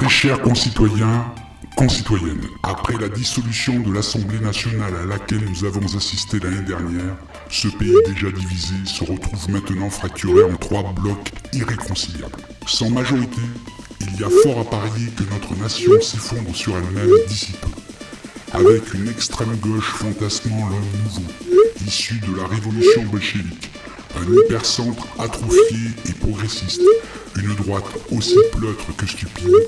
Mes chers concitoyens, concitoyennes, après la dissolution de l'Assemblée nationale à laquelle nous avons assisté l'année dernière, ce pays déjà divisé se retrouve maintenant fracturé en 3 blocs irréconciliables. Sans majorité, il y a fort à parier que notre nation s'effondre sur elle-même d'ici peu. Avec une extrême gauche fantasmant l'homme nouveau, issu de la révolution bolchevique, un hypercentre atrophié et progressiste, une droite aussi pleutre que stupide,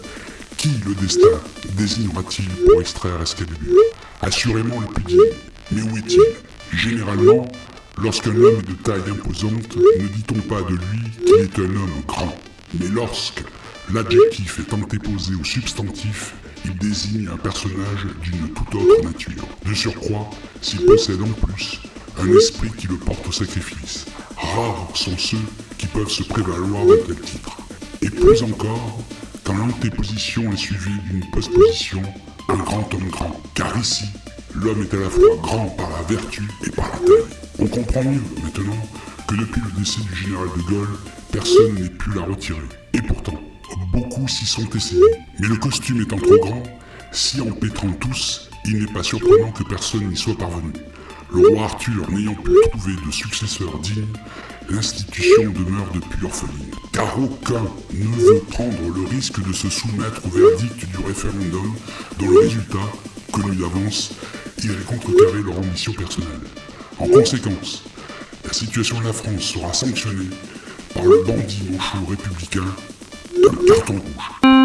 qui le destin désignera-t-il pour extraire Excalibur? Assurément le plus digne. Mais où est-il? Généralement, lorsqu'un homme est de taille imposante, ne dit-on pas de lui qu'il est un homme grand. Mais lorsque l'adjectif est antéposé au substantif, il désigne un personnage d'une toute autre nature. De surcroît, s'il possède en plus un esprit qui le porte au sacrifice. Rares sont ceux qui peuvent se prévaloir d'un tel titre. Et plus encore, quand l'antéposition est suivie d'une postposition, un grand homme grand. Car ici, l'homme est à la fois grand par la vertu et par la taille. On comprend mieux, maintenant, que depuis le décès du général de Gaulle, personne n'ait pu la retirer. Et pourtant, beaucoup s'y sont essayés. Mais le costume étant trop grand, si empêtrant tous, il n'est pas surprenant que personne n'y soit parvenu. Le roi Arthur n'ayant pu trouver de successeur digne, l'institution demeure depuis orpheline. Car aucun ne veut prendre le risque de se soumettre au verdict du référendum dont le résultat, connu d'avance, irait contrecarrer leur ambition personnelle. En conséquence, la situation de la France sera sanctionnée par le bandit manchot républicain d'un carton rouge.